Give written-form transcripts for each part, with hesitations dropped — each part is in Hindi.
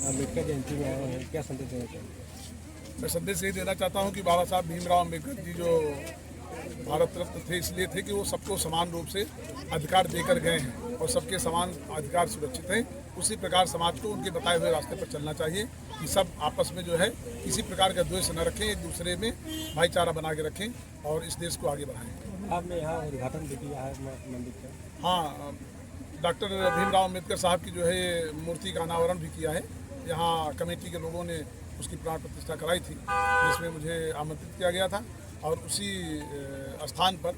अम्बेडकर जयंती में आए हैं, क्या संदेश देना चाहिए? मैं संदेश यही देना चाहता हूं कि बाबा साहब भीमराव अम्बेडकर जी जो भारत रत्न थे इसलिए थे कि वो सबको समान रूप से अधिकार देकर गए हैं और सबके समान अधिकार सुरक्षित हैं। उसी प्रकार समाज को उनके बताए हुए रास्ते पर चलना चाहिए कि सब आपस में जो है किसी प्रकार का द्वेष न रखें, एक दूसरे में भाईचारा बना के रखें और इस देश को आगे बढ़ाएं। आपने यहाँ उद्घाटन भी किया है मंदिर का? हाँ, डॉक्टर भीमराव अम्बेडकर साहब की जो है मूर्ति का अनावरण भी किया है। यहाँ कमेटी के लोगों ने उसकी प्राण प्रतिष्ठा कराई थी जिसमें मुझे आमंत्रित किया गया था और उसी स्थान पर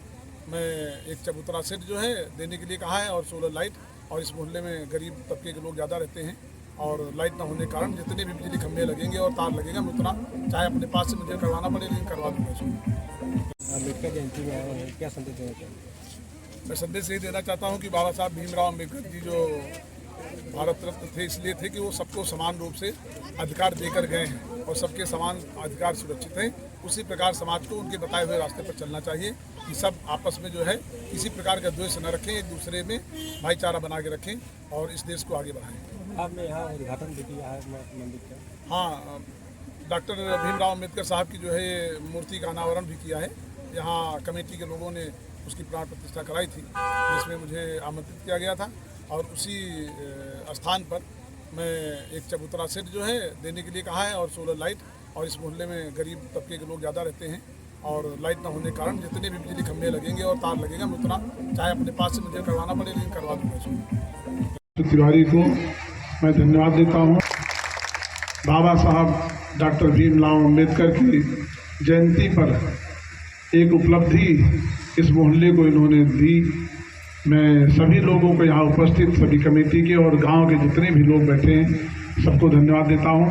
मैं एक चबूतरा सेट जो है देने के लिए कहा है और सोलर लाइट। और इस मोहल्ले में गरीब तबके के लोग ज़्यादा रहते हैं और लाइट ना होने के कारण जितने भी बिजली खंभे लगेंगे और तार लगेगा मैं उतना चाहे अपने पास से मुझे करवाना पड़े लेकिन करवा दूँगा इसको। अम्बेडकर जयंती में आए हैं, क्या संदेश देना चाहिए? मैं संदेश यही देना चाहता हूँ कि बाबा साहब भीमराव अम्बेडकर जी जो भारत रत्न थे इसलिए थे कि वो सबको समान रूप से अधिकार देकर गए हैं और सबके समान अधिकार सुरक्षित हैं। उसी प्रकार समाज को उनके बताए हुए रास्ते पर चलना चाहिए कि सब आपस में जो है किसी प्रकार का द्वेष न रखें, एक दूसरे में भाईचारा बना के रखें और इस देश को आगे बढ़ाएं। आपने यहाँ उद्घाटन भी किया है मंदिर का? हाँ, डॉक्टर भीमराव अम्बेडकर साहब की जो है मूर्ति का अनावरण भी किया है। यहाँ कमेटी के लोगों ने उसकी प्राण प्रतिष्ठा कराई थी जिसमें मुझे आमंत्रित किया गया था और उसी स्थान पर मैं एक चबूतरा सेट जो है देने के लिए कहा है और सोलर लाइट। और इस मोहल्ले में गरीब तबके के लोग ज़्यादा रहते हैं और लाइट ना होने के कारण जितने भी बिजली खंभे लगेंगे और तार लगेगा मैं उतना चाहे अपने पास से मुझे करवाना पड़े लेकिन करवा दूँगा इसको। तिवारी को मैं धन्यवाद देता हूँ। बाबा साहब डॉक्टर भीमराव अम्बेडकर की जयंती पर एक उपलब्धि इस मोहल्ले को इन्होंने दी। मैं सभी लोगों को यहाँ उपस्थित सभी कमेटी के और गांव के जितने भी लोग बैठे हैं सबको धन्यवाद देता हूँ।